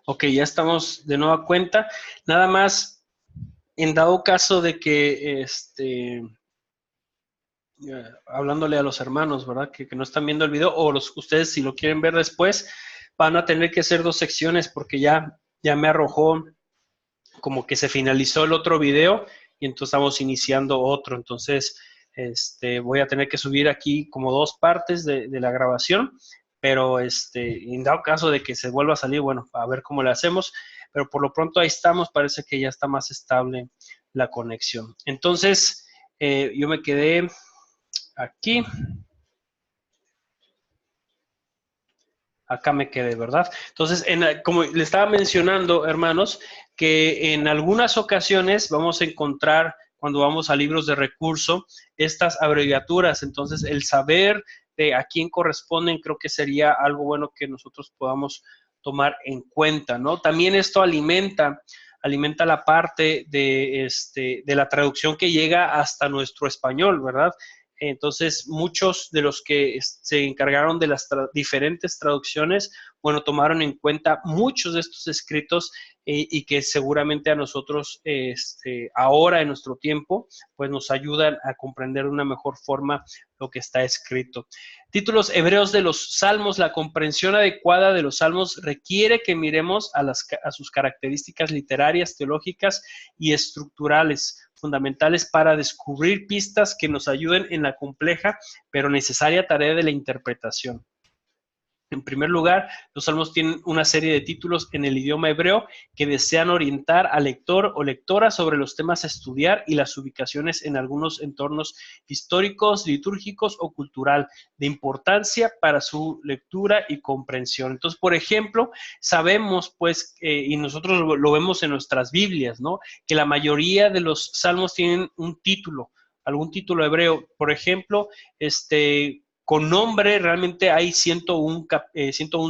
Ok, ya estamos de nueva cuenta. Nada más, en dado caso de que, hablándole a los hermanos, ¿verdad? Que no están viendo el video, o ustedes si lo quieren ver después, van a tener que hacer dos secciones porque ya me arrojó como que se finalizó el otro video y entonces estamos iniciando otro. Entonces, voy a tener que subir aquí como dos partes de la grabación, pero en dado caso de que se vuelva a salir, bueno, a ver cómo le hacemos, pero por lo pronto ahí estamos, parece que ya está más estable la conexión. Entonces, yo me quedé aquí, acá me quedé, ¿verdad? Entonces, como le estaba mencionando, hermanos, que en algunas ocasiones vamos a encontrar, cuando vamos a libros de recurso, estas abreviaturas. Entonces, el saber de a quién corresponden creo que sería algo bueno que nosotros podamos tomar en cuenta, ¿no? También esto alimenta la parte de la traducción que llega hasta nuestro español, ¿verdad? Entonces, muchos de los que se encargaron de las diferentes traducciones, bueno, tomaron en cuenta muchos de estos escritos y que seguramente a nosotros, ahora en nuestro tiempo, pues nos ayudan a comprender de una mejor forma lo que está escrito. Títulos hebreos de los salmos. La comprensión adecuada de los salmos requiere que miremos a sus características literarias, teológicas y estructurales fundamentales para descubrir pistas que nos ayuden en la compleja pero necesaria tarea de la interpretación. En primer lugar, los salmos tienen una serie de títulos en el idioma hebreo que desean orientar al lector o lectora sobre los temas a estudiar y las ubicaciones en algunos entornos históricos, litúrgicos o cultural de importancia para su lectura y comprensión. Entonces, por ejemplo, sabemos, pues, y nosotros lo vemos en nuestras Biblias, ¿no? Que la mayoría de los salmos tienen un título, algún título hebreo. Por ejemplo, con nombre realmente hay 101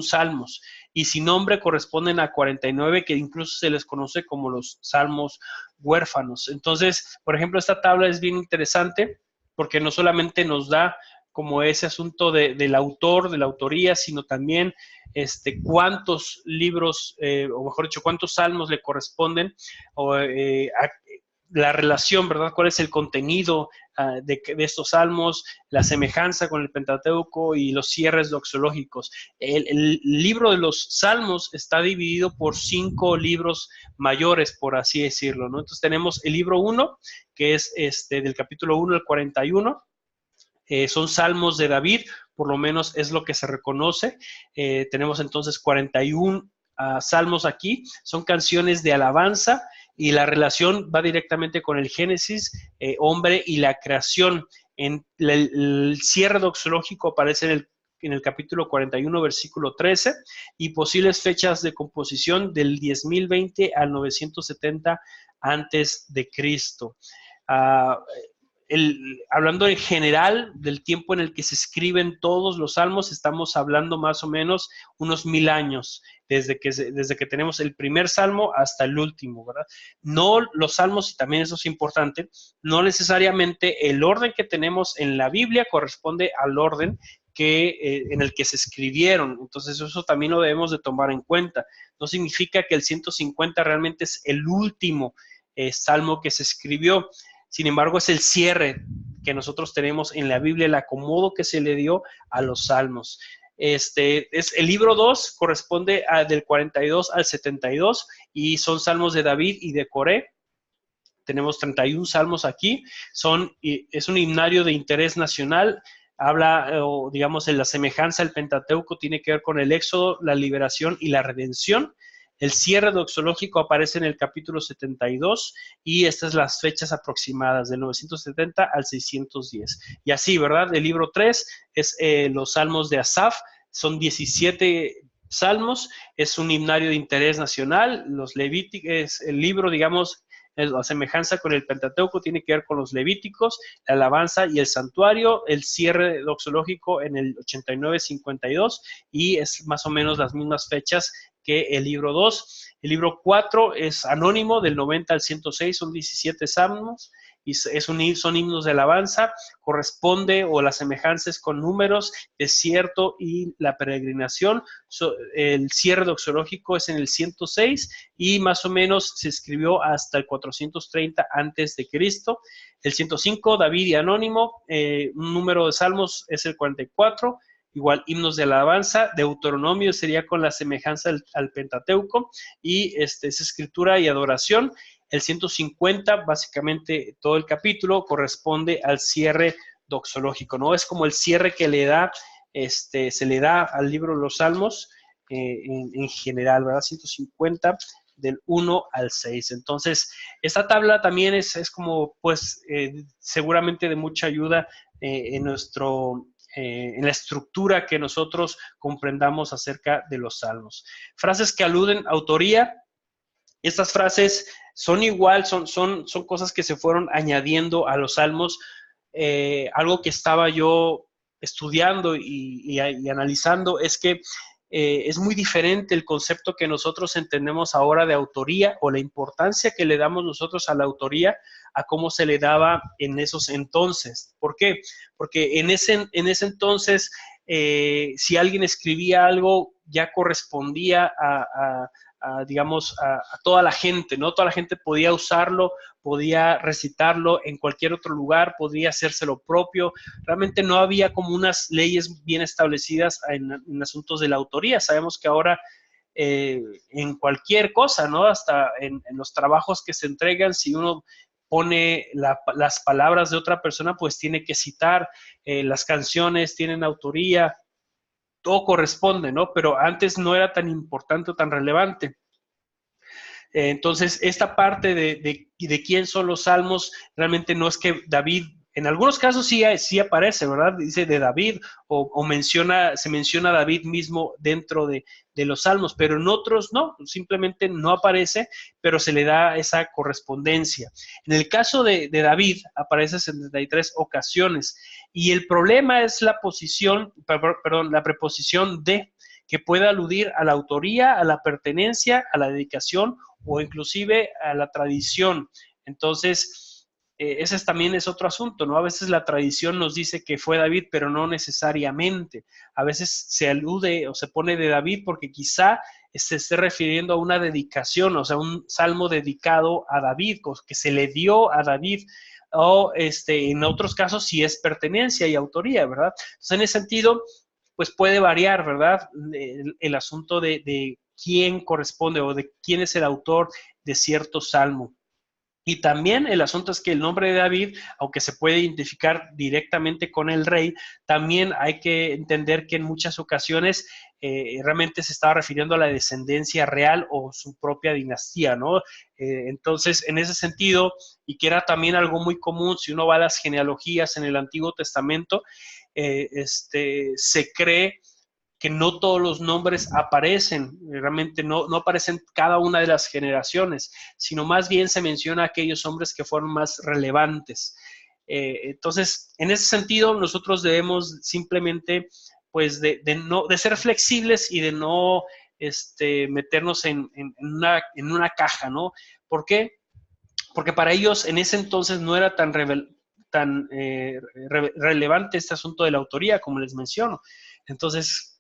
salmos y sin nombre corresponden a 49 que incluso se les conoce como los salmos huérfanos. Entonces, por ejemplo, esta tabla es bien interesante porque no solamente nos da como ese asunto del autor, de la autoría, sino también cuántos libros, o mejor dicho, cuántos salmos le corresponden, o la relación, ¿verdad? ¿Cuál es el contenido de estos salmos, la semejanza con el Pentateuco y los cierres doxológicos? El libro de los salmos está dividido por 5 libros mayores, por así decirlo, ¿no? Entonces tenemos el libro 1, que es del capítulo 1 al 41, son salmos de David, por lo menos es lo que se reconoce. Tenemos entonces 41 salmos aquí, son canciones de alabanza y la relación va directamente con el Génesis, hombre y la creación. El cierre doxológico aparece en el capítulo 41, versículo 13, y posibles fechas de composición del 10.020 al 970 antes de Cristo. Hablando en general del tiempo en el que se escriben todos los salmos, estamos hablando más o menos unos 1000 años, desde que tenemos el primer salmo hasta el último, ¿verdad? No los salmos, y también eso es importante, no necesariamente el orden que tenemos en la Biblia corresponde al orden en el que se escribieron. Entonces eso también lo debemos de tomar en cuenta. No significa que el 150 realmente es el último salmo que se escribió. Sin embargo, es el cierre que nosotros tenemos en la Biblia, el acomodo que se le dio a los salmos. Es el libro 2, corresponde del 42 al 72 y son salmos de David y de Coré. Tenemos 31 salmos aquí. Es un himnario de interés nacional. Habla, digamos, en la semejanza del Pentateuco, tiene que ver con el éxodo, la liberación y la redención. El cierre doxológico aparece en el capítulo 72 y estas son las fechas aproximadas, del 970 al 610. Y así, ¿verdad? El libro 3 es los salmos de Asaf, son 17 salmos, es un himnario de interés nacional. Los Levíticos, el libro, digamos, la semejanza con el Pentateuco tiene que ver con los Levíticos, la alabanza y el santuario, el cierre doxológico en el 89-52 y es más o menos las mismas fechas que el libro 2. El libro 4 es anónimo, del 90 al 106, son 17 salmos, y son himnos de alabanza, corresponde o la semejanza es con números, desierto y la peregrinación. El cierre doxológico es en el 106 y más o menos se escribió hasta el 430 antes de Cristo. El 105, David y Anónimo, un número de salmos es el 44, igual himnos de alabanza. Deuteronomio sería con la semejanza al Pentateuco y es escritura y adoración. El 150, básicamente todo el capítulo, corresponde al cierre doxológico, ¿no? Es como el cierre que se le da al libro de los Salmos en general, ¿verdad? 150 del 1 al 6. Entonces, esta tabla también es como, pues, seguramente de mucha ayuda en la estructura que nosotros comprendamos acerca de los salmos. Frases que aluden a autoría. Estas frases son igual, son cosas que se fueron añadiendo a los salmos. Algo que estaba yo estudiando y analizando es que es muy diferente el concepto que nosotros entendemos ahora de autoría o la importancia que le damos nosotros a la autoría a cómo se le daba en esos entonces. ¿Por qué? Porque en ese entonces, si alguien escribía algo, ya correspondía digamos, a toda la gente, ¿no? Toda la gente podía usarlo, podía recitarlo en cualquier otro lugar, podía hacérselo propio. Realmente no había como unas leyes bien establecidas en asuntos de la autoría. Sabemos que ahora en cualquier cosa, ¿no? Hasta en los trabajos que se entregan, si uno pone las palabras de otra persona, pues tiene que citar, las canciones tienen autoría, todo corresponde, ¿no? Pero antes no era tan importante o tan relevante. Entonces, esta parte de quién son los salmos, realmente no es que David, en algunos casos sí aparece, ¿verdad? Dice de David o se menciona a David mismo dentro de los salmos, pero en otros no, simplemente no aparece, pero se le da esa correspondencia. En el caso de David, aparece 73 ocasiones, y el problema es la preposición de, que puede aludir a la autoría, a la pertenencia, a la dedicación o inclusive a la tradición. Entonces, ese también es otro asunto, ¿no? A veces la tradición nos dice que fue David, pero no necesariamente. A veces se alude o se pone de David porque quizá se esté refiriendo a una dedicación, o sea, un salmo dedicado a David, que se le dio a David, o en otros casos sí es pertenencia y autoría, ¿verdad? Entonces, en ese sentido, pues puede variar, ¿verdad? El asunto de quién corresponde o de quién es el autor de cierto salmo. Y también el asunto es que el nombre de David, aunque se puede identificar directamente con el rey, también hay que entender que en muchas ocasiones realmente se estaba refiriendo a la descendencia real o su propia dinastía, ¿no? Entonces, en ese sentido, y que era también algo muy común, si uno va a las genealogías en el Antiguo Testamento, se cree que no todos los nombres aparecen, realmente no aparecen cada una de las generaciones, sino más bien se menciona a aquellos hombres que fueron más relevantes. Entonces, en ese sentido, nosotros debemos simplemente, pues, de ser flexibles y de no meternos en una caja, ¿no? ¿Por qué? Porque para ellos en ese entonces no era tan relevante este asunto de la autoría, como les menciono. Entonces,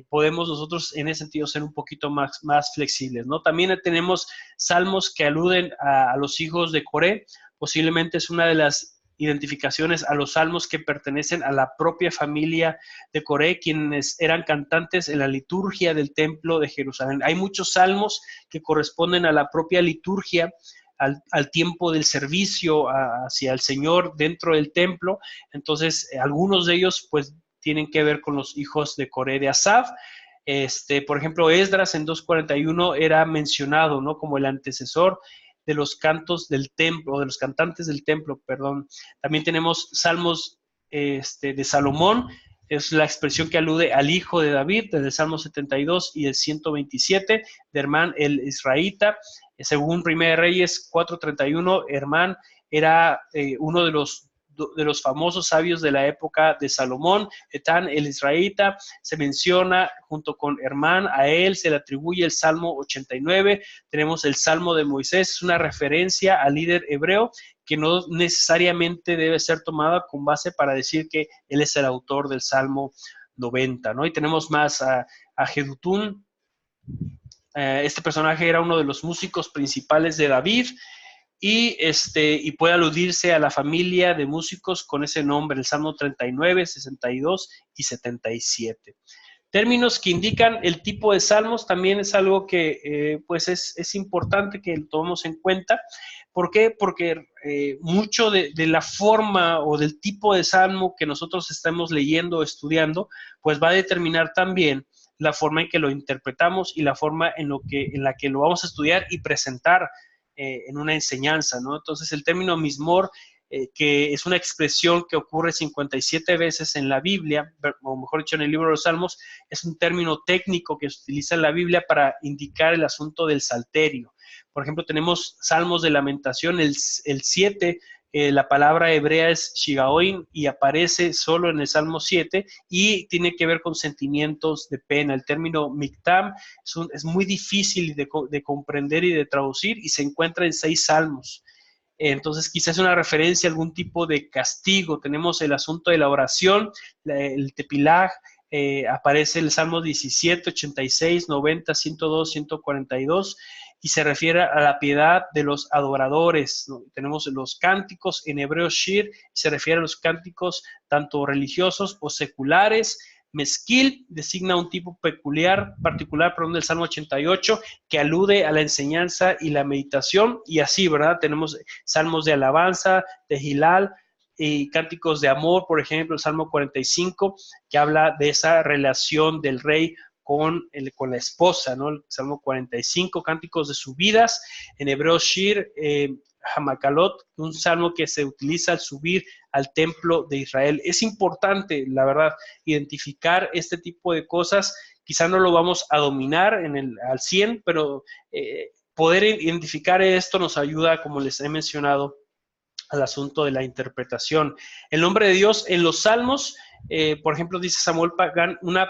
podemos nosotros en ese sentido ser un poquito más flexibles, ¿no? También tenemos salmos que aluden a los hijos de Coré. Posiblemente es una de las identificaciones a los salmos que pertenecen a la propia familia de Coré, quienes eran cantantes en la liturgia del templo de Jerusalén. Hay muchos salmos que corresponden a la propia liturgia, al tiempo del servicio hacia el Señor dentro del templo. Entonces, algunos de ellos, pues, tienen que ver con los hijos de Coré, de Asaf. Por ejemplo, Esdras en 2:41 era mencionado, ¿no? Como el antecesor de los cantos del templo, de los cantantes del templo, perdón. También tenemos salmos de Salomón, es la expresión que alude al hijo de David, desde el Salmo 72 y el 127, de Hermán el Israelita. Según 1 Reyes 4:31, Hermán era uno de los de los famosos sabios de la época de Salomón, Etán el israelita, se menciona junto con Hermán, a él se le atribuye el Salmo 89, tenemos el Salmo de Moisés, es una referencia al líder hebreo que no necesariamente debe ser tomada con base para decir que él es el autor del Salmo 90, ¿no? Y tenemos más a Jedutún. Este personaje era uno de los músicos principales de David y puede aludirse a la familia de músicos con ese nombre, el Salmo 39, 62 y 77. Términos que indican el tipo de salmos también es algo que pues es importante que lo tomemos en cuenta. ¿Por qué? Porque mucho de la forma o del tipo de salmo que nosotros estamos leyendo o estudiando, pues va a determinar también la forma en que lo interpretamos y la forma en la que lo vamos a estudiar y presentar en una enseñanza, ¿no? Entonces el término mismor, que es una expresión que ocurre 57 veces en la Biblia, o mejor dicho en el libro de los Salmos, es un término técnico que se utiliza en la Biblia para indicar el asunto del salterio. Por ejemplo, tenemos Salmos de Lamentación, el 7, la palabra hebrea es shigaoin y aparece solo en el Salmo 7 y tiene que ver con sentimientos de pena. El término miktam es muy difícil de comprender y de traducir y se encuentra en 6 salmos. Entonces, quizás una referencia a algún tipo de castigo. Tenemos el asunto de la oración, el tepilaj, aparece el Salmo 17, 86, 90, 102, 142, y se refiere a la piedad de los adoradores, ¿no? Tenemos los cánticos en hebreo shir, se refiere a los cánticos tanto religiosos o seculares. Mezquil designa un tipo particular del Salmo 88, que alude a la enseñanza y la meditación, y así, ¿verdad? Tenemos salmos de alabanza, de Hilal, y cánticos de amor, por ejemplo, el Salmo 45, que habla de esa relación del rey con la esposa, ¿no? El Salmo 45, cánticos de subidas, en hebreo shir, Hamakalot, un salmo que se utiliza al subir al templo de Israel. Es importante, la verdad, identificar este tipo de cosas. Quizá no lo vamos a dominar al 100, pero poder identificar esto nos ayuda, como les he mencionado, al asunto de la interpretación. El nombre de Dios en los salmos, por ejemplo, dice Samuel Pagán, una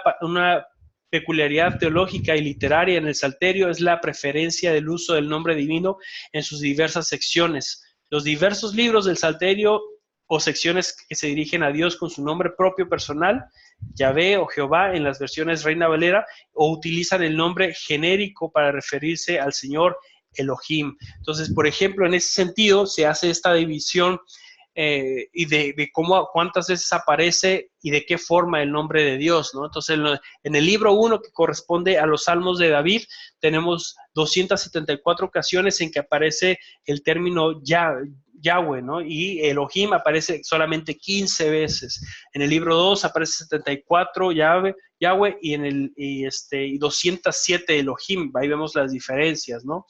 peculiaridad teológica y literaria en el Salterio es la preferencia del uso del nombre divino en sus diversas secciones. Los diversos libros del Salterio o secciones que se dirigen a Dios con su nombre propio personal, Yahvé o Jehová en las versiones Reina Valera, o utilizan el nombre genérico para referirse al Señor Elohim. Entonces, por ejemplo, en ese sentido se hace esta división y de cuántas veces aparece y de qué forma el nombre de Dios, ¿no? Entonces, en el libro 1, que corresponde a los Salmos de David, tenemos 274 ocasiones en que aparece el término Yahweh, ¿no? Y Elohim aparece solamente 15 veces. En el libro 2 aparece 74 Yahweh y 207 Elohim. Ahí vemos las diferencias, ¿no?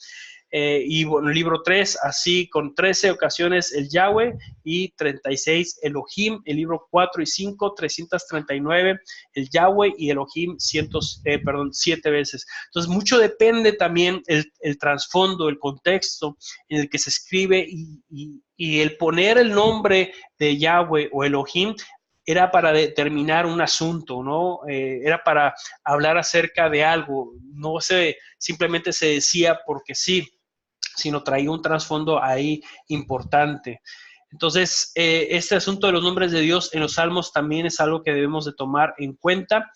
Y bueno, el libro 3, así con 13 ocasiones el Yahweh y 36 Elohim. El libro 4 y 5, 339 el Yahweh y Elohim 7 veces. Entonces, mucho depende también el trasfondo, el contexto en el que se escribe y el poner el nombre de Yahweh o Elohim era para determinar un asunto, ¿no? Era para hablar acerca de algo. No simplemente se decía porque sí, sino traía un trasfondo ahí importante. Entonces, este asunto de los nombres de Dios en los salmos también es algo que debemos de tomar en cuenta.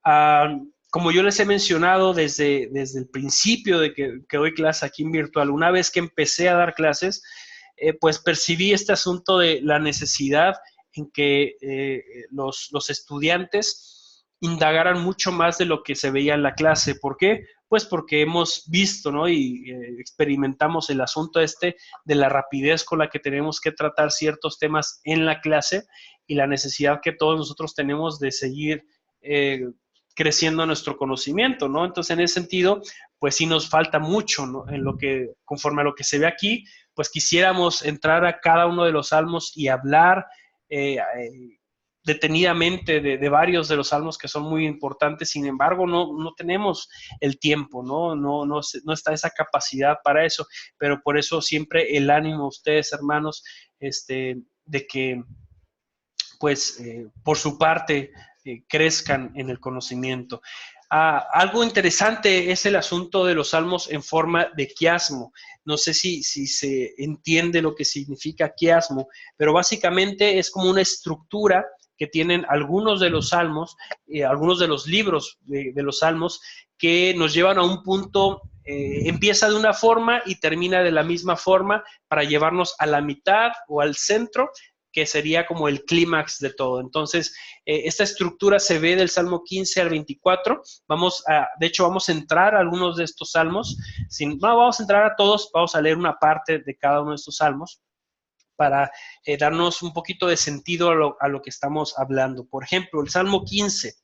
Como yo les he mencionado desde el principio de que doy clase aquí en virtual, una vez que empecé a dar clases, pues percibí este asunto de la necesidad en que los estudiantes indagaran mucho más de lo que se veía en la clase. ¿Por qué? Pues porque hemos visto, ¿no? Y experimentamos el asunto de la rapidez con la que tenemos que tratar ciertos temas en la clase y la necesidad que todos nosotros tenemos de seguir creciendo nuestro conocimiento, ¿no? Entonces, en ese sentido, pues sí nos falta mucho, ¿no? Conforme a lo que se ve aquí, pues quisiéramos entrar a cada uno de los salmos y hablar detenidamente de varios de los salmos que son muy importantes. Sin embargo, no tenemos el tiempo, no está esa capacidad para eso, pero por eso siempre el ánimo a ustedes, hermanos, de que pues por su parte crezcan en el conocimiento. Algo interesante es el asunto de los salmos en forma de quiasmo. No sé si se entiende lo que significa quiasmo, pero básicamente es como una estructura que tienen algunos de los salmos, algunos de los libros de los salmos, que nos llevan a un punto, empieza de una forma y termina de la misma forma para llevarnos a la mitad o al centro, que sería como el clímax de todo. Entonces, esta estructura se ve del Salmo 15 al 24. De hecho, vamos a entrar a algunos de estos salmos. No vamos a entrar a todos, vamos a leer una parte de cada uno de estos salmos para darnos un poquito de sentido a lo que estamos hablando. Por ejemplo, el Salmo 15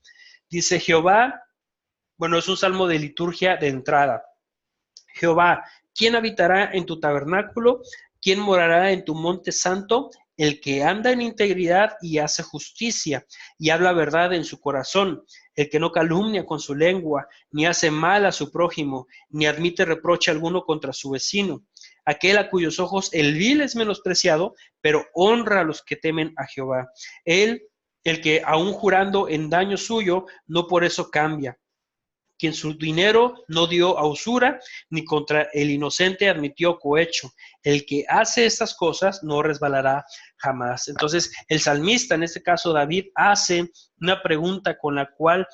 dice: Jehová, bueno, es un salmo de liturgia de entrada. Jehová, ¿quién habitará en tu tabernáculo? ¿Quién morará en tu monte santo? El que anda en integridad y hace justicia y habla verdad en su corazón, el que no calumnia con su lengua, ni hace mal a su prójimo, ni admite reproche alguno contra su vecino. Aquel a cuyos ojos el vil es menospreciado, pero honra a los que temen a Jehová. Él, el que aun jurando en daño suyo, no por eso cambia. Quien su dinero no dio a usura, ni contra el inocente admitió cohecho. El que hace estas cosas no resbalará jamás. Entonces, el salmista, en este caso David, hace una pregunta con la cual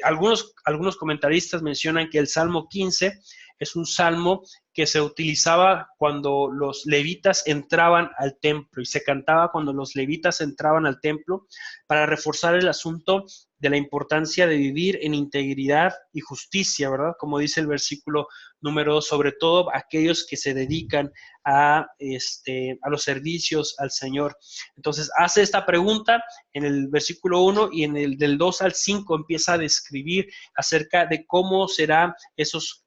algunos comentaristas mencionan que el Salmo 15 es un salmo que se utilizaba cuando los levitas entraban al templo y se cantaba cuando los levitas entraban al templo para reforzar el asunto de la importancia de vivir en integridad y justicia, ¿verdad? Como dice el versículo número 2, sobre todo aquellos que se dedican a los servicios al Señor. Entonces, hace esta pregunta en el versículo 1 y en el del 2 al 5 empieza a describir acerca de cómo será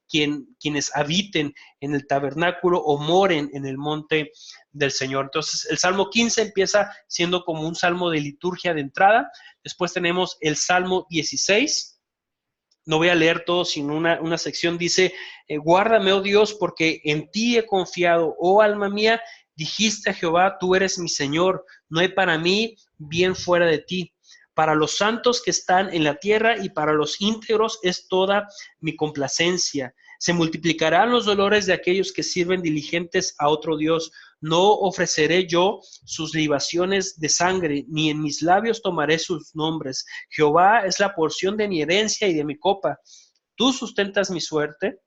quienes habiten en el tabernáculo o moren en el monte del Señor. Entonces, el Salmo 15 empieza siendo como un salmo de liturgia de entrada. Después tenemos el Salmo 16. No voy a leer todo, sino una sección dice: guárdame, oh Dios, porque en ti he confiado, oh alma mía, dijiste a Jehová, tú eres mi Señor, no hay para mí bien fuera de ti. Para los santos que están en la tierra y para los íntegros es toda mi complacencia. Se multiplicarán los dolores de aquellos que sirven diligentes a otro Dios. No ofreceré yo sus libaciones de sangre, ni en mis labios tomaré sus nombres. Jehová es la porción de mi herencia y de mi copa. Tú sustentas mi suerte.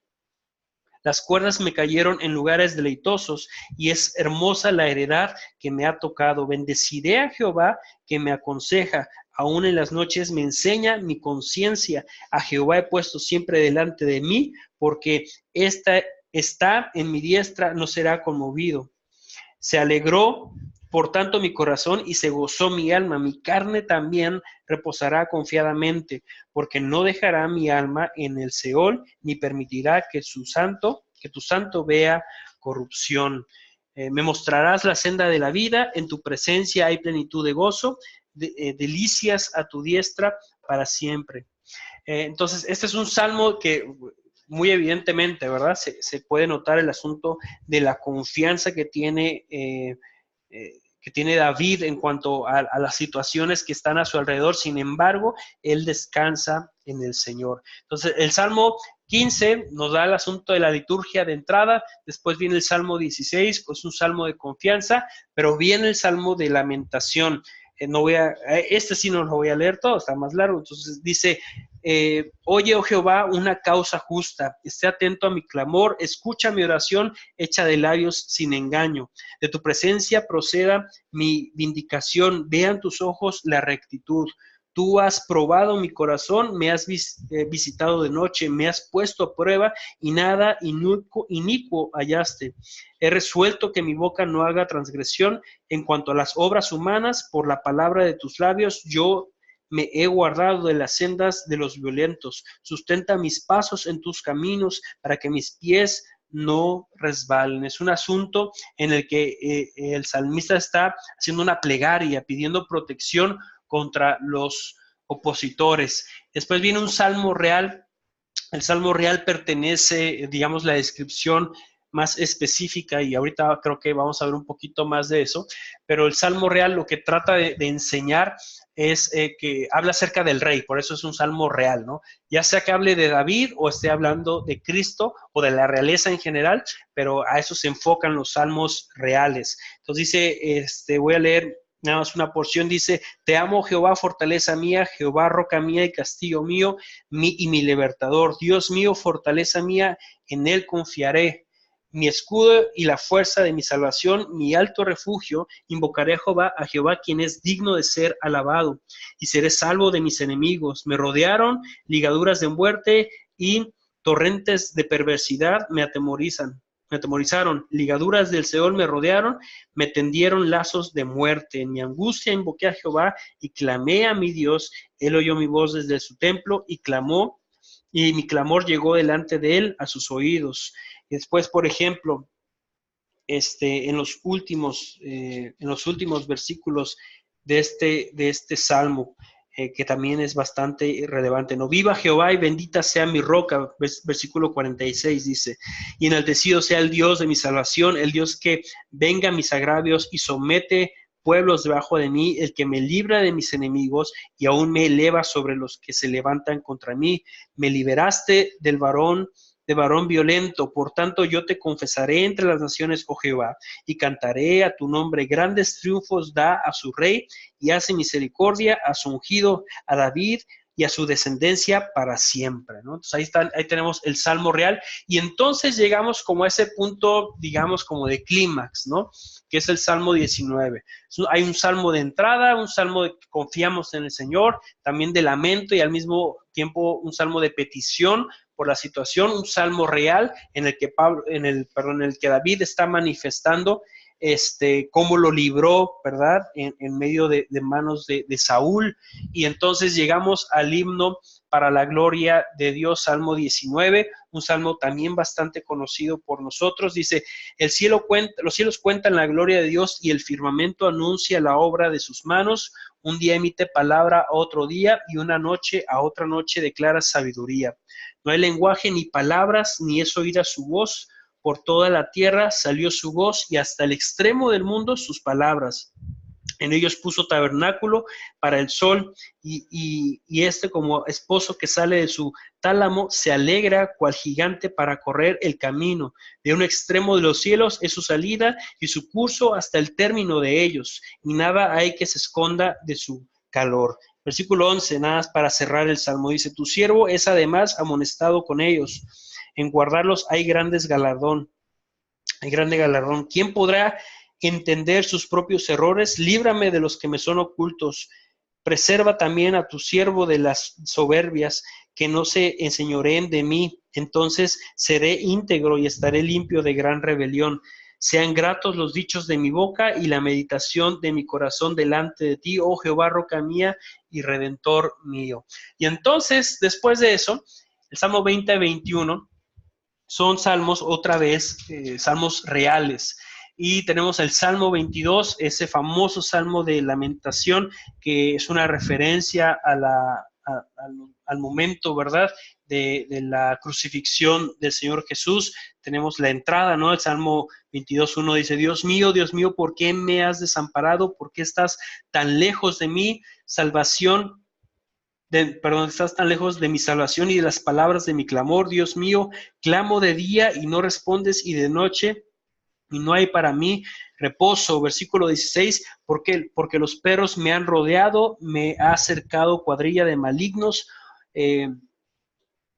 Las cuerdas me cayeron en lugares deleitosos, y es hermosa la heredad que me ha tocado. Bendeciré a Jehová que me aconseja, aún en las noches me enseña mi conciencia. A Jehová he puesto siempre delante de mí, porque esta está en mi diestra, no será conmovido. Se alegró, por tanto, mi corazón y se gozó mi alma. Mi carne también reposará confiadamente, porque no dejará mi alma en el Seol, ni permitirá que tu santo vea corrupción. Me mostrarás la senda de la vida, en tu presencia hay plenitud de gozo, delicias a tu diestra para siempre. Entonces, este es un salmo que muy evidentemente, ¿verdad? Se puede notar el asunto de la confianza que tiene David en cuanto a las situaciones que están a su alrededor. Sin embargo, él descansa en el Señor. Entonces, el Salmo 15 nos da el asunto de la liturgia de entrada. Después viene el Salmo 16, pues un salmo de confianza, pero viene el Salmo de lamentación. Este sí no lo voy a leer todo, está más largo. Entonces dice: oye, oh Jehová, una causa justa, esté atento a mi clamor, escucha mi oración hecha de labios sin engaño. De tu presencia proceda mi vindicación, vean tus ojos la rectitud. Tú has probado mi corazón, me has visitado de noche, me has puesto a prueba y nada inicuo hallaste. He resuelto que mi boca no haga transgresión en cuanto a las obras humanas. Por la palabra de tus labios yo me he guardado de las sendas de los violentos. Sustenta mis pasos en tus caminos para que mis pies no resbalen. Es un asunto en el que el salmista está haciendo una plegaria, pidiendo protección contra los opositores. Después viene un salmo real. El salmo real pertenece, digamos, la descripción más específica, y ahorita creo que vamos a ver un poquito más de eso, pero el Salmo real lo que trata de enseñar es que habla acerca del rey, por eso es un salmo real, ¿no? Ya sea que hable de David o esté hablando de Cristo o de la realeza en general, pero a eso se enfocan los salmos reales. Entonces dice, voy a leer nada más una porción, dice: te amo, Jehová, fortaleza mía, Jehová, roca mía y castillo mío, y mi libertador, Dios mío, fortaleza mía, en él confiaré. Mi escudo y la fuerza de mi salvación, mi alto refugio, invocaré a Jehová, quien es digno de ser alabado, y seré salvo de mis enemigos. Me rodearon ligaduras de muerte y torrentes de perversidad me atemorizaron, ligaduras del Seol me rodearon, me tendieron lazos de muerte. En mi angustia invoqué a Jehová y clamé a mi Dios. Él oyó mi voz desde su templo y clamó, y mi clamor llegó delante de él a sus oídos. Y después, por ejemplo, en los últimos versículos de este salmo, que también es bastante relevante, ¿no? Viva Jehová y bendita sea mi roca, versículo 46 dice, y enaltecido sea el Dios de mi salvación, el Dios que venga mis agravios y somete pueblos debajo de mí, el que me libra de mis enemigos y aún me eleva sobre los que se levantan contra mí. Me liberaste de varón violento, por tanto yo te confesaré entre las naciones, oh Jehová, y cantaré a tu nombre. Grandes triunfos da a su rey y hace misericordia a su ungido, a David y a su descendencia para siempre, ¿no? Entonces ahí tenemos el Salmo real, y entonces llegamos como a ese punto, digamos, como de clímax, ¿no? Que es el Salmo 19. Hay un salmo de entrada, un salmo de que confiamos en el Señor, también de lamento y al mismo tiempo un salmo de petición por la situación, un salmo real en el que David está manifestando cómo lo libró, ¿verdad? En medio de manos de Saúl. Y entonces llegamos al himno para la gloria de Dios, Salmo 19, un salmo también bastante conocido por nosotros. Dice: los cielos cuentan la gloria de Dios y el firmamento anuncia la obra de sus manos. Un día emite palabra a otro día y una noche a otra noche declara sabiduría. No hay lenguaje ni palabras, ni es oída su voz. Por toda la tierra salió su voz y hasta el extremo del mundo sus palabras. En ellos puso tabernáculo para el sol y como esposo que sale de su tálamo se alegra cual gigante para correr el camino. De un extremo de los cielos es su salida y su curso hasta el término de ellos, y nada hay que se esconda de su calor. Versículo 11, nada más para cerrar el salmo, dice: tu siervo es además amonestado con ellos. En guardarlos hay grande galardón. ¿Quién podrá entender sus propios errores? Líbrame de los que me son ocultos. Preserva también a tu siervo de las soberbias, que no se enseñoreen de mí. Entonces seré íntegro y estaré limpio de gran rebelión. Sean gratos los dichos de mi boca y la meditación de mi corazón delante de ti, oh Jehová, roca mía y redentor mío. Y entonces, después de eso, el Salmo 20 y 21 son salmos, otra vez, salmos reales. Y tenemos el Salmo 22, ese famoso salmo de lamentación, que es una referencia al momento, ¿verdad?, de la crucifixión del Señor Jesús. Tenemos la entrada, ¿no? El Salmo 22:1 dice: Dios mío, ¿por qué me has desamparado? ¿Por qué estás tan lejos de mí? Estás tan lejos de mi salvación y de las palabras de mi clamor. Dios mío, clamo de día y no respondes, y de noche y no hay para mí reposo. Versículo 16, porque los perros me han rodeado, me ha cercado cuadrilla de malignos,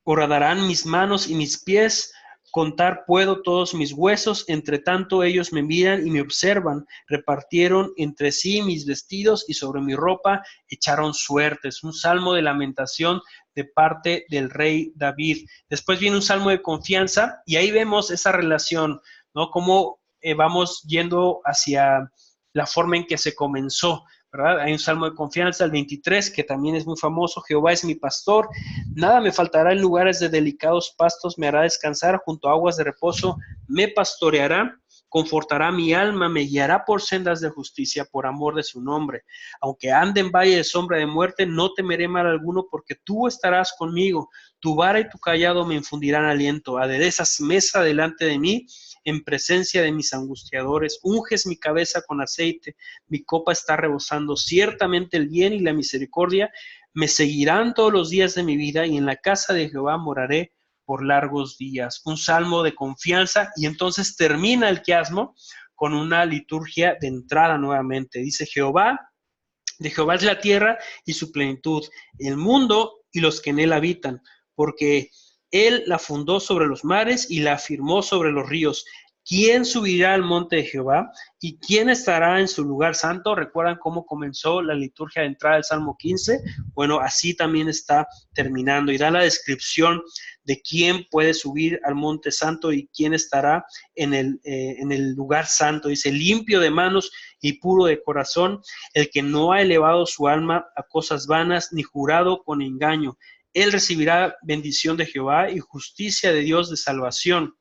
horadarán mis manos y mis pies. Contar puedo todos mis huesos, entre tanto ellos me miran y me observan. Repartieron entre sí mis vestidos y sobre mi ropa echaron suertes. Un salmo de lamentación de parte del rey David. Después viene un salmo de confianza y ahí vemos esa relación, ¿no? Cómo vamos yendo hacia la forma en que se comenzó, ¿verdad? Hay un salmo de confianza, el 23, que también es muy famoso: Jehová es mi pastor, nada me faltará. En lugares de delicados pastos me hará descansar, junto a aguas de reposo me pastoreará, confortará mi alma, me guiará por sendas de justicia por amor de su nombre. Aunque ande en valle de sombra de muerte, no temeré mal alguno, porque tú estarás conmigo. Tu vara y tu callado me infundirán aliento. Aderezas mesa delante de mí, en presencia de mis angustiadores. Unges mi cabeza con aceite, mi copa está rebosando. Ciertamente el bien y la misericordia me seguirán todos los días de mi vida, y en la casa de Jehová moraré por largos días. Un salmo de confianza, y entonces termina el quiasmo con una liturgia de entrada nuevamente. Dice: de Jehová es la tierra y su plenitud, el mundo y los que en él habitan, porque él la fundó sobre los mares y la afirmó sobre los ríos. ¿Quién subirá al monte de Jehová? ¿Y quién estará en su lugar santo? ¿Recuerdan cómo comenzó la liturgia de entrada del Salmo 15? Bueno, así también está terminando, y da la descripción de quién puede subir al monte santo y quién estará en el lugar santo. Dice: limpio de manos y puro de corazón, el que no ha elevado su alma a cosas vanas, ni jurado con engaño. Él recibirá bendición de Jehová y justicia de Dios de salvación.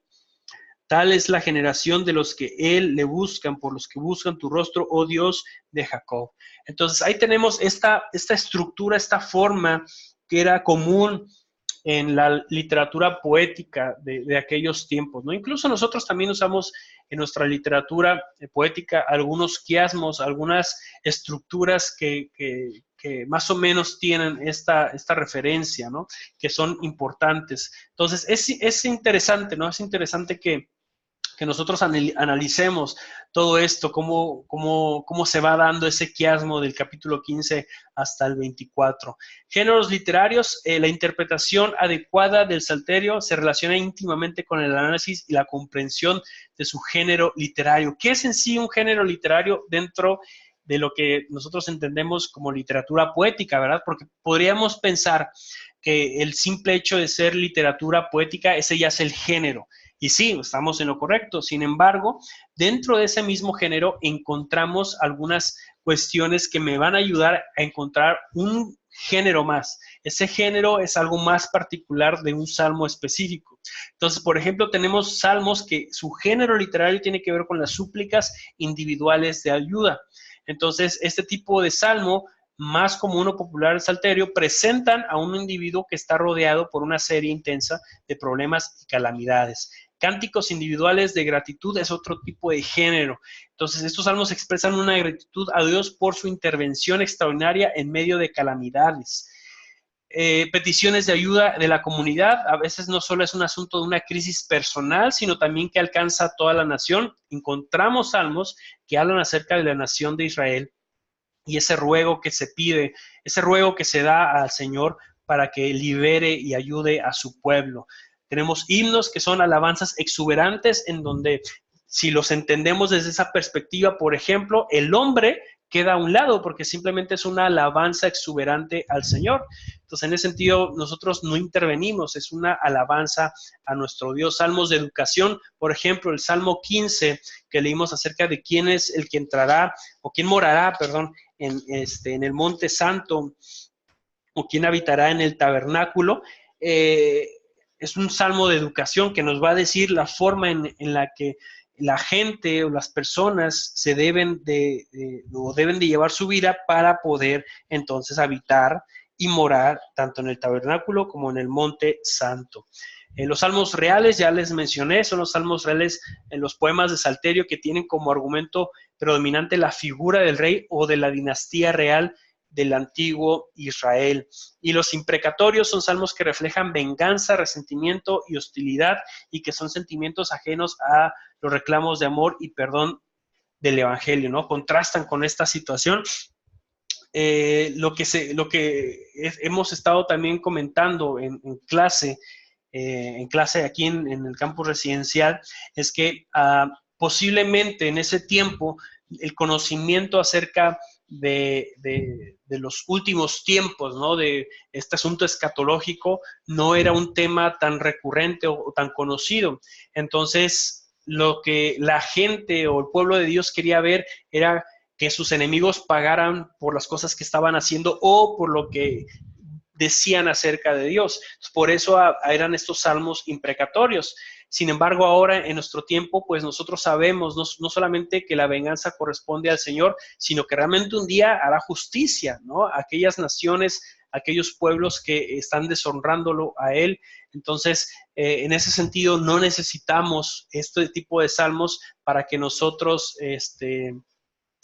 Tal es la generación de los que él le buscan, por los que buscan tu rostro, oh Dios de Jacob. Entonces ahí tenemos esta estructura, esta forma que era común en la literatura poética de aquellos tiempos, ¿no? Incluso nosotros también usamos en nuestra literatura poética algunos quiasmos, algunas estructuras que más o menos tienen esta referencia, ¿no? Que son importantes. Entonces es interesante, ¿no? Es interesante que nosotros analicemos todo esto, cómo se va dando ese quiasmo del capítulo 15 hasta el 24. Géneros literarios: la interpretación adecuada del Salterio se relaciona íntimamente con el análisis y la comprensión de su género literario. ¿Qué es en sí un género literario dentro de lo que nosotros entendemos como literatura poética, verdad? Porque podríamos pensar que el simple hecho de ser literatura poética, ese ya es el género. Y sí, estamos en lo correcto. Sin embargo, dentro de ese mismo género encontramos algunas cuestiones que me van a ayudar a encontrar un género más. Ese género es algo más particular de un salmo específico. Entonces, por ejemplo, tenemos salmos que su género literario tiene que ver con las súplicas individuales de ayuda. Entonces, este tipo de salmo, más común o popular el Salterio, presentan a un individuo que está rodeado por una serie intensa de problemas y calamidades. Cánticos individuales de gratitud es otro tipo de género. Entonces, estos salmos expresan una gratitud a Dios por su intervención extraordinaria en medio de calamidades. Peticiones de ayuda de la comunidad, a veces no solo es un asunto de una crisis personal, sino también que alcanza a toda la nación. Encontramos salmos que hablan acerca de la nación de Israel y ese ruego que se pide, ese ruego que se da al Señor para que libere y ayude a su pueblo. Tenemos himnos que son alabanzas exuberantes, en donde, si los entendemos desde esa perspectiva, por ejemplo, el hombre queda a un lado porque simplemente es una alabanza exuberante al Señor. Entonces, en ese sentido, nosotros no intervenimos, es una alabanza a nuestro Dios. Salmos de educación, por ejemplo, el Salmo 15, que leímos acerca de quién es el que entrará, o quién morará, perdón, en el monte santo, o quién habitará en el tabernáculo. Es un salmo de educación que nos va a decir la forma en la que la gente o las personas se deben de llevar su vida para poder entonces habitar y morar tanto en el tabernáculo como en el monte santo. Los salmos reales, ya les mencioné, son los salmos reales en los poemas de Salterio, que tienen como argumento predominante la figura del rey o de la dinastía real del antiguo Israel. Y los imprecatorios son salmos que reflejan venganza, resentimiento y hostilidad, y que son sentimientos ajenos a los reclamos de amor y perdón del evangelio, ¿no? Contrastan con esta situación. Lo que hemos estado también comentando en clase aquí en el campus residencial, es que posiblemente en ese tiempo el conocimiento acerca de los últimos tiempos, ¿no? De este asunto escatológico, no era un tema tan recurrente o tan conocido. Entonces, lo que la gente o el pueblo de Dios quería ver era que sus enemigos pagaran por las cosas que estaban haciendo o por lo que decían acerca de Dios. Por eso eran estos salmos imprecatorios. Sin embargo, ahora en nuestro tiempo, pues nosotros sabemos no solamente que la venganza corresponde al Señor, sino que realmente un día hará justicia, ¿no? Aquellas naciones, aquellos pueblos que están deshonrándolo a Él. Entonces, en ese sentido, no necesitamos este tipo de salmos para que nosotros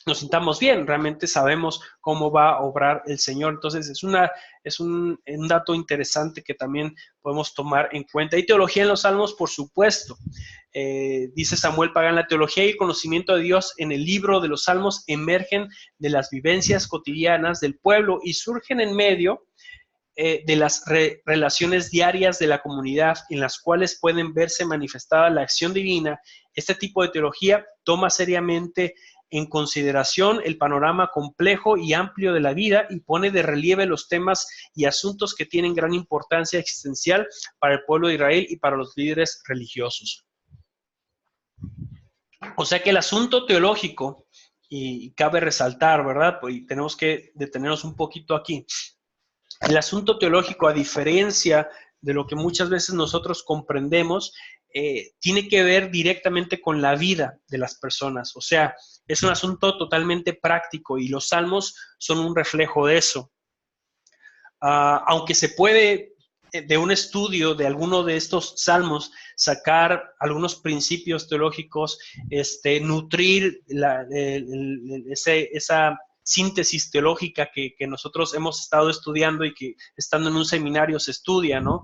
nos sintamos bien, realmente sabemos cómo va a obrar el Señor. Entonces, es un dato interesante que también podemos tomar en cuenta. Hay teología en los salmos, por supuesto. Dice Samuel Pagán, la teología y el conocimiento de Dios en el libro de los salmos emergen de las vivencias cotidianas del pueblo y surgen en medio de las relaciones diarias de la comunidad en las cuales pueden verse manifestada la acción divina. Este tipo de teología toma seriamente en consideración el panorama complejo y amplio de la vida y pone de relieve los temas y asuntos que tienen gran importancia existencial para el pueblo de Israel y para los líderes religiosos. O sea que el asunto teológico, y cabe resaltar, ¿verdad? Y tenemos que detenernos un poquito aquí. El asunto teológico, a diferencia de lo que muchas veces nosotros comprendemos, tiene que ver directamente con la vida de las personas. O sea, es un asunto totalmente práctico y los salmos son un reflejo de eso. Aunque se puede, de un estudio de alguno de estos salmos, sacar algunos principios teológicos, nutrir esa síntesis teológica que nosotros hemos estado estudiando y que estando en un seminario se estudia, ¿no?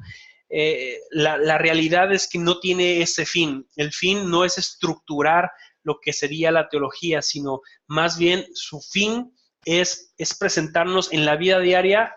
La realidad es que no tiene ese fin. El fin no es estructurar lo que sería la teología, sino más bien su fin es presentarnos en la vida diaria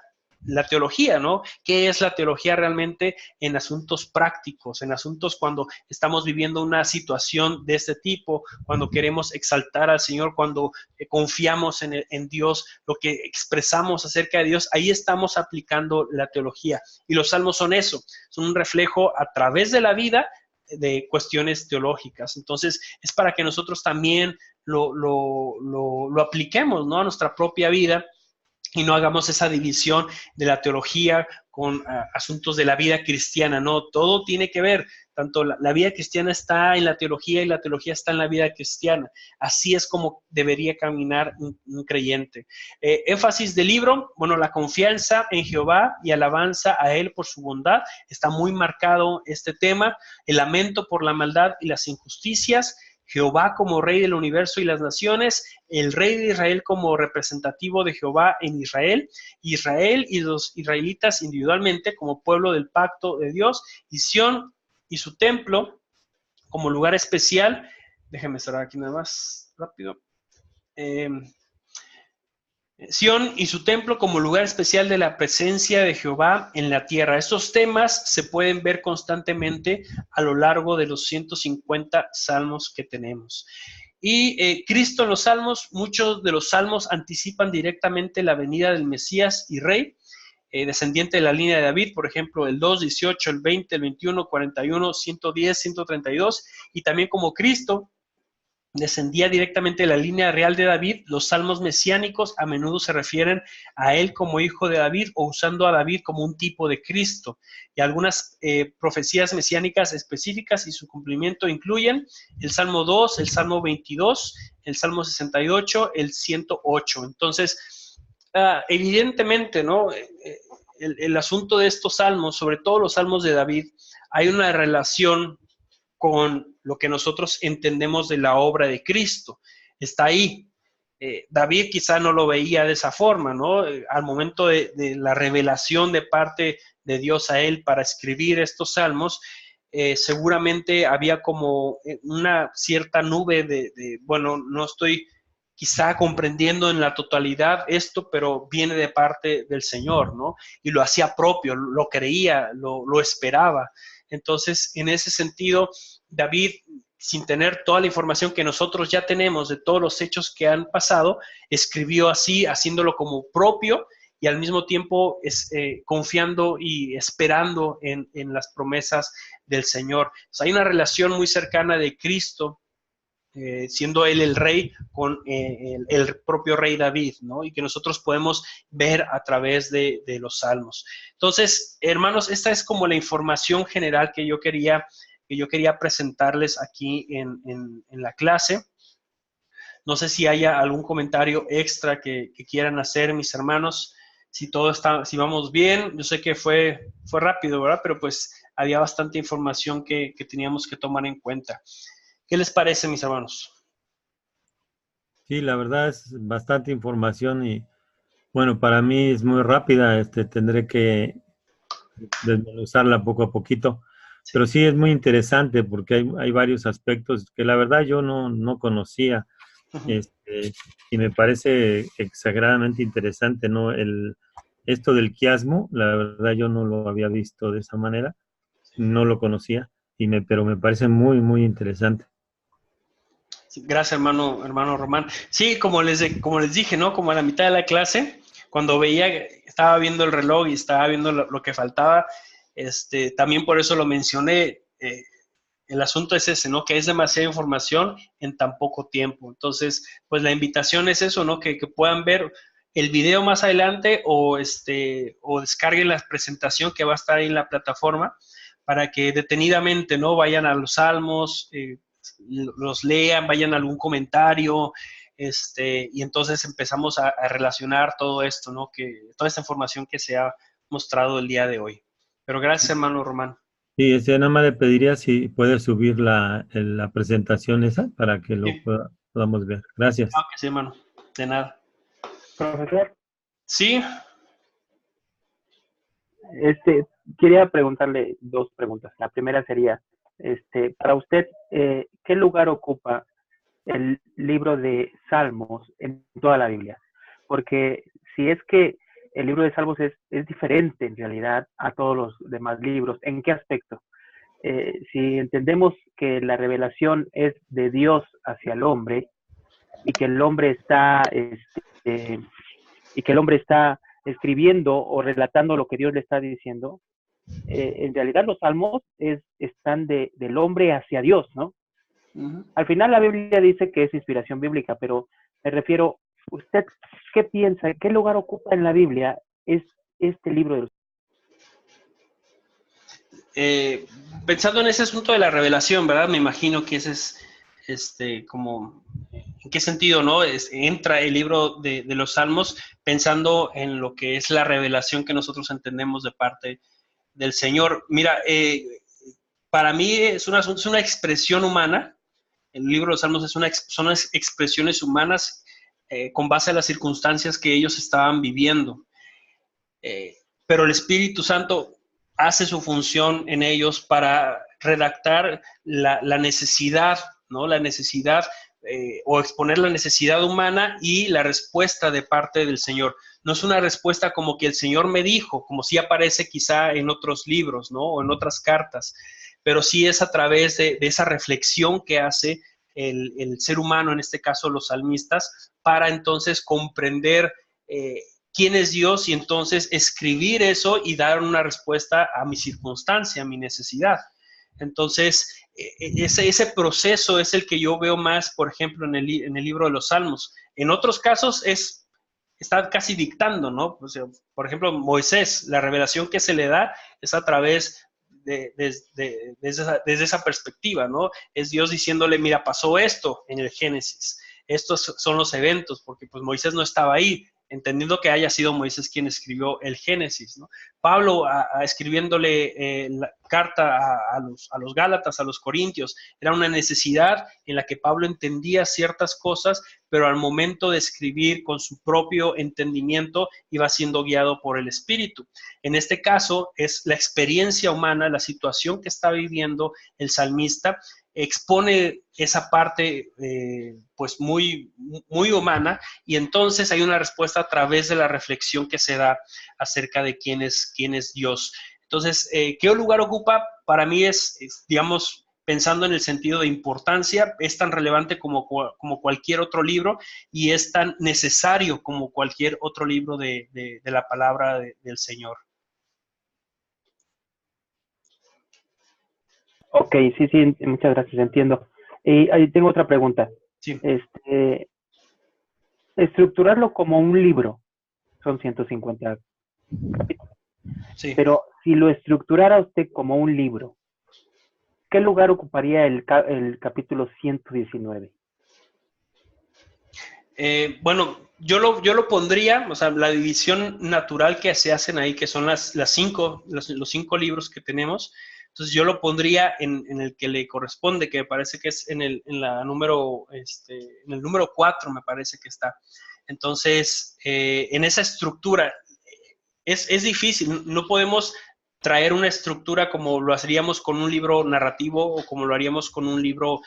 la teología, ¿no? ¿Qué es la teología realmente en asuntos prácticos, en asuntos cuando estamos viviendo una situación de este tipo, cuando queremos exaltar al Señor, cuando confiamos en Dios, lo que expresamos acerca de Dios, ahí estamos aplicando la teología. Y los salmos son eso, son un reflejo a través de la vida de cuestiones teológicas. Entonces, es para que nosotros también lo apliquemos, ¿no? A nuestra propia vida y no hagamos esa división de la teología con asuntos de la vida cristiana, no, todo tiene que ver, tanto la vida cristiana está en la teología y la teología está en la vida cristiana, así es como debería caminar un creyente. Énfasis del libro, bueno, la confianza en Jehová y alabanza a Él por su bondad, está muy marcado este tema, el lamento por la maldad y las injusticias, Jehová como Rey del universo y las naciones, el Rey de Israel como representativo de Jehová en Israel, Israel y los israelitas individualmente como pueblo del pacto de Dios, y Sión y su templo como lugar especial. Déjenme cerrar aquí nada más rápido. Sión y su templo como lugar especial de la presencia de Jehová en la tierra. Estos temas se pueden ver constantemente a lo largo de los 150 salmos que tenemos. Y Cristo en los salmos, muchos de los salmos anticipan directamente la venida del Mesías y Rey, descendiente de la línea de David, por ejemplo, el 2, 18, el 20, el 21, 41, 110, 132, y también como Cristo descendía directamente de la línea real de David, los salmos mesiánicos a menudo se refieren a él como hijo de David o usando a David como un tipo de Cristo. Y algunas profecías mesiánicas específicas y su cumplimiento incluyen el Salmo 2, el Salmo 22, el Salmo 68, el 108. Entonces, evidentemente, ¿no? El asunto de estos salmos, sobre todo los salmos de David, hay una relación con lo que nosotros entendemos de la obra de Cristo. Está ahí. David quizá no lo veía de esa forma, ¿no? Al momento de la revelación de parte de Dios a él para escribir estos salmos, seguramente había como una cierta nube bueno, no estoy quizá comprendiendo en la totalidad esto, pero viene de parte del Señor, ¿no? Y lo hacía propio, lo creía, lo esperaba. Entonces, en ese sentido, David, sin tener toda la información que nosotros ya tenemos de todos los hechos que han pasado, escribió así, haciéndolo como propio y al mismo tiempo confiando y esperando en las promesas del Señor. O sea, hay una relación muy cercana de Cristo siendo él el rey con el propio rey David, ¿no? Y que nosotros podemos ver a través de los salmos. Entonces, hermanos, esta es como la información general que yo quería presentarles aquí en la clase. No sé si haya algún comentario extra que quieran hacer, mis hermanos. Si todo está, si vamos bien, yo sé que fue rápido, ¿verdad? Pero pues había bastante información que teníamos que tomar en cuenta. ¿Qué les parece, mis hermanos? Sí, la verdad es bastante información y bueno, para mí es muy rápida, tendré que desmenuzarla poco a poquito, pero Sí. sí es muy interesante porque hay varios aspectos que la verdad yo no conocía, Ujú. este, y me parece exageradamente interesante, ¿no? Esto del quiasmo, la verdad yo no lo había visto de esa manera, no lo conocía, pero me parece muy, muy interesante. Sí, gracias, hermano Román. Sí, como les dije, ¿no? Como a la mitad de la clase, cuando veía, estaba viendo el reloj y estaba viendo lo que faltaba, también por eso lo mencioné. El asunto es ese, ¿no? Que es demasiada información en tan poco tiempo. Entonces, pues la invitación es eso, ¿no? Que puedan ver el video más adelante o descarguen la presentación que va a estar ahí en la plataforma para que detenidamente, ¿no? Vayan a los salmos, los lean, vayan a algún comentario, y entonces empezamos a relacionar todo esto, ¿no? Toda esta información que se ha mostrado el día de hoy. Pero gracias, hermano Román. Sí, nada más le pediría si puede subir la presentación esa para que lo Sí, podamos ver. Gracias. claro que sí, hermano. De nada. Profesor, Sí, este, quería preguntarle dos preguntas. La primera sería, para usted, ¿qué lugar ocupa el libro de Salmos en toda la Biblia? Porque si es que el libro de Salmos es diferente en realidad a todos los demás libros, ¿en qué aspecto? Si entendemos que la revelación es de Dios hacia el hombre y que el hombre está escribiendo o relatando lo que Dios le está diciendo, en realidad los salmos están del hombre hacia Dios, ¿no? uh-huh. Al final la Biblia dice que es inspiración bíblica, pero me refiero, ¿usted qué piensa? ¿Qué lugar ocupa en la Biblia este libro de los... eh, Pensando en ese asunto de la revelación, ¿verdad? Me imagino que ese es, como, ¿en qué sentido, no? Entra el libro de los Salmos pensando en lo que es la revelación que nosotros entendemos de parte del Señor. Mira, para mí es una expresión humana. El libro de los Salmos son expresiones humanas con base a las circunstancias que ellos estaban viviendo. Pero el Espíritu Santo hace su función en ellos para redactar la necesidad, ¿no? La necesidad o exponer la necesidad humana y la respuesta de parte del Señor. No es una respuesta como que el Señor me dijo, como si aparece quizá en otros libros, ¿no? O en otras cartas, pero sí es a través de esa reflexión que hace el ser humano, en este caso los salmistas, para entonces comprender quién es Dios y entonces escribir eso y dar una respuesta a mi circunstancia, a mi necesidad. Entonces, ese proceso es el que yo veo más, por ejemplo, en el libro de los Salmos. En otros casos está casi dictando, ¿no? O sea, por ejemplo, Moisés, la revelación que se le da es a través desde esa perspectiva, ¿no? Es Dios diciéndole, mira, pasó esto en el Génesis. Estos son los eventos, porque pues Moisés no estaba ahí, entendiendo que haya sido Moisés quien escribió el Génesis, ¿no? Pablo, escribiéndole la carta a los Gálatas, a los Corintios, era una necesidad en la que Pablo entendía ciertas cosas, pero al momento de escribir con su propio entendimiento iba siendo guiado por el Espíritu. En este caso es la experiencia humana, la situación que está viviendo el salmista, expone esa parte pues muy, muy humana y entonces hay una respuesta a través de la reflexión que se da acerca de quién es Dios. Entonces, ¿qué lugar ocupa? Para mí digamos, pensando en el sentido de importancia, es tan relevante como cualquier otro libro y es tan necesario como cualquier otro libro de la palabra del Señor. Ok, sí, muchas gracias, entiendo. Y ahí tengo otra pregunta. Sí, Estructurarlo como un libro, son 150 capítulos, sí. pero si lo estructurara usted como un libro, ¿qué lugar ocuparía el capítulo 119? Bueno, yo lo pondría, o sea, la división natural que se hacen ahí, que son los 5 libros que tenemos. Entonces yo lo pondría en el que le corresponde, que me parece que es en el número 4, me parece que está. Entonces, en esa estructura, es difícil, no podemos traer una estructura como lo haríamos con un libro narrativo o como lo haríamos con un libro,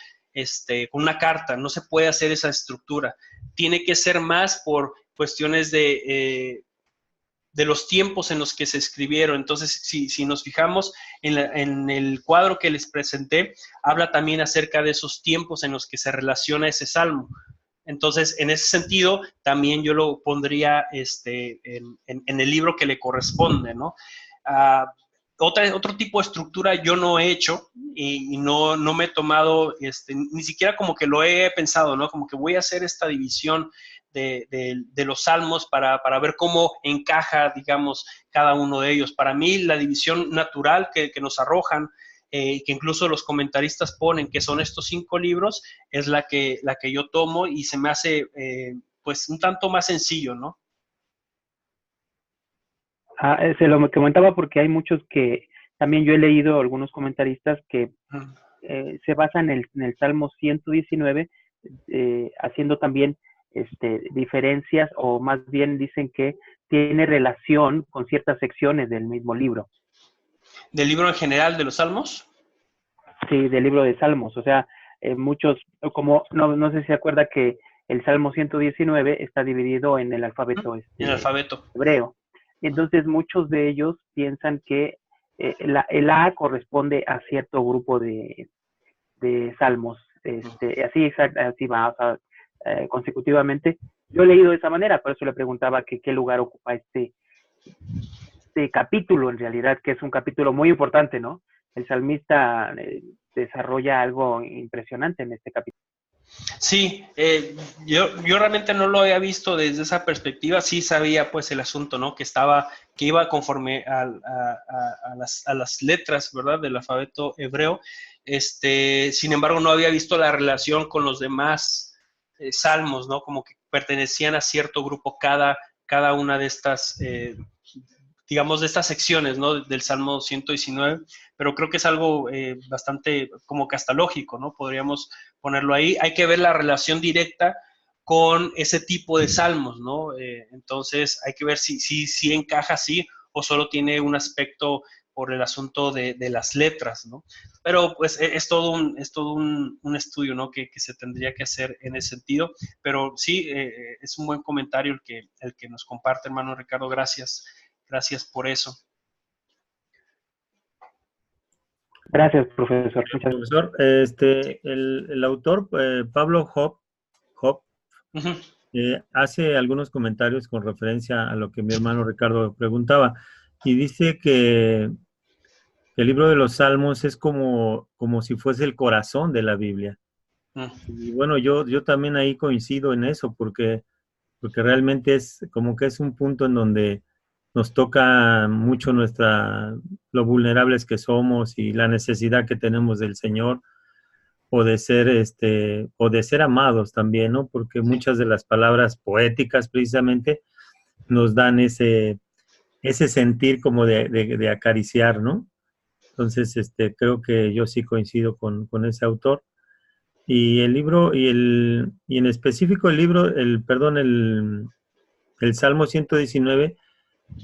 con una carta. No se puede hacer esa estructura. Tiene que ser más por cuestiones de los tiempos en los que se escribieron. Entonces, si nos fijamos en el cuadro que les presenté, habla también acerca de esos tiempos en los que se relaciona ese salmo. Entonces, en ese sentido, también yo lo pondría en el libro que le corresponde, ¿no? Otro tipo de estructura yo no he hecho y no me he tomado, ni siquiera como que lo he pensado, ¿no? Como que voy a hacer esta división de los salmos para ver cómo encaja, digamos, cada uno de ellos. Para mí, la división natural que nos arrojan, que incluso los comentaristas ponen, que son estos 5 libros, es la que yo tomo y se me hace, pues, un tanto más sencillo, ¿no? Se lo comentaba porque hay muchos que, también yo he leído algunos comentaristas que se basan en el Salmo 119, haciendo también diferencias, o más bien dicen que tiene relación con ciertas secciones del mismo libro. ¿Del libro en general de los salmos? Sí, del libro de Salmos. O sea, muchos, como no sé si se acuerda que el Salmo 119 está dividido en el alfabeto En alfabeto. hebreo. Entonces, muchos de ellos piensan que el A corresponde a cierto grupo de salmos. Así va, o sea, consecutivamente. Yo he leído de esa manera, por eso le preguntaba que qué lugar ocupa este capítulo, en realidad, que es un capítulo muy importante, ¿no? El salmista desarrolla algo impresionante en este capítulo. Sí, yo realmente no lo había visto desde esa perspectiva. Sí sabía, pues, el asunto, ¿no? Que iba conforme a las letras, ¿verdad? Del alfabeto hebreo. Sin embargo, no había visto la relación con los demás salmos, ¿no? Como que pertenecían a cierto grupo cada una de estas, digamos, de estas secciones, ¿no? Del Salmo 119, pero creo que es algo bastante como que hasta lógico, ¿no? Podríamos ponerlo ahí. Hay que ver la relación directa con ese tipo de salmos, ¿no? Entonces hay que ver si encaja así o solo tiene un aspecto por el asunto de las letras, ¿no? Pero pues es todo un estudio, ¿no? Que se tendría que hacer en ese sentido, pero sí, es un buen comentario el que nos comparte, hermano Ricardo, gracias. Gracias por eso. Gracias, profesor. Muchas gracias. Profesor, el autor, Pablo Hop, hace algunos comentarios con referencia a lo que mi hermano Ricardo preguntaba, y dice que el libro de los Salmos es como si fuese el corazón de la Biblia. Y bueno, yo también ahí coincido en eso, porque realmente es como que es un punto en donde nos toca mucho lo vulnerables que somos y la necesidad que tenemos del Señor, o de ser amados también, ¿no? Porque muchas de las palabras poéticas precisamente nos dan ese sentir como de acariciar, ¿no? Entonces, creo que yo sí coincido con ese autor. Y el libro, y en específico el libro, el Salmo 119,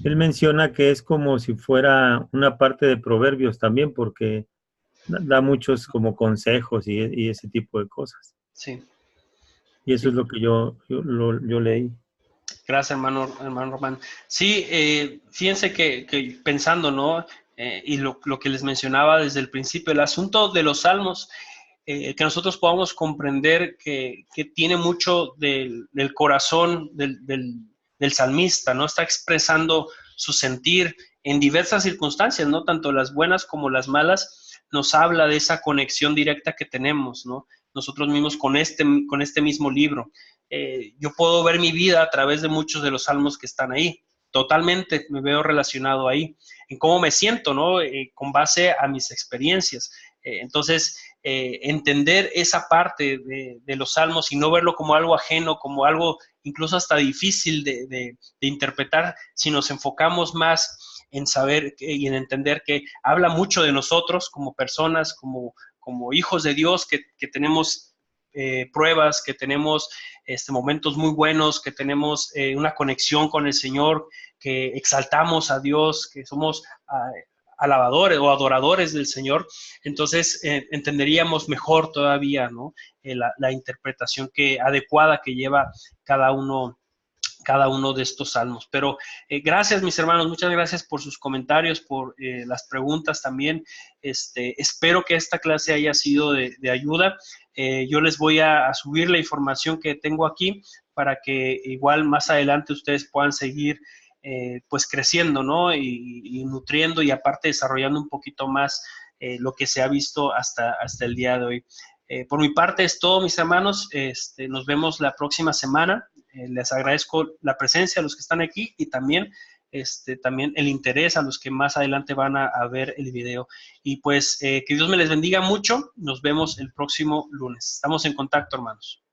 él menciona que es como si fuera una parte de Proverbios también, porque da muchos como consejos y ese tipo de cosas. Sí. Y eso Sí. es lo que yo leí. Gracias, hermano Román. Sí, fíjense que pensando, ¿no? Y lo que les mencionaba desde el principio, el asunto de los salmos, que nosotros podamos comprender que tiene mucho del corazón del salmista, ¿no? Está expresando su sentir en diversas circunstancias, ¿no? Tanto las buenas como las malas, nos habla de esa conexión directa que tenemos, ¿no? nosotros mismos con este mismo libro. Yo puedo ver mi vida a través de muchos de los salmos que están ahí. Totalmente me veo relacionado ahí, en cómo me siento, ¿no? Con base a mis experiencias. Entonces, entender esa parte de los salmos y no verlo como algo ajeno, como algo incluso hasta difícil de interpretar, si nos enfocamos más en saber y en entender que habla mucho de nosotros como personas, como hijos de Dios, que tenemos pruebas, que tenemos momentos muy buenos, que tenemos una conexión con el Señor, que exaltamos a Dios, que somos alabadores o adoradores del Señor. Entonces entenderíamos mejor todavía, ¿no? La interpretación adecuada que lleva cada uno de estos salmos. Pero gracias, mis hermanos, muchas gracias por sus comentarios, por las preguntas también. Espero que esta clase haya sido de ayuda. Yo les voy a subir la información que tengo aquí para que igual más adelante ustedes puedan seguir pues creciendo, ¿no? Y nutriendo y aparte desarrollando un poquito más lo que se ha visto hasta el día de hoy. Por mi parte es todo, mis hermanos. Nos vemos la próxima semana. Les agradezco la presencia a los que están aquí y también el interés a los que más adelante van a ver el video. Y pues que Dios me les bendiga mucho. Nos vemos el próximo lunes. Estamos en contacto, hermanos.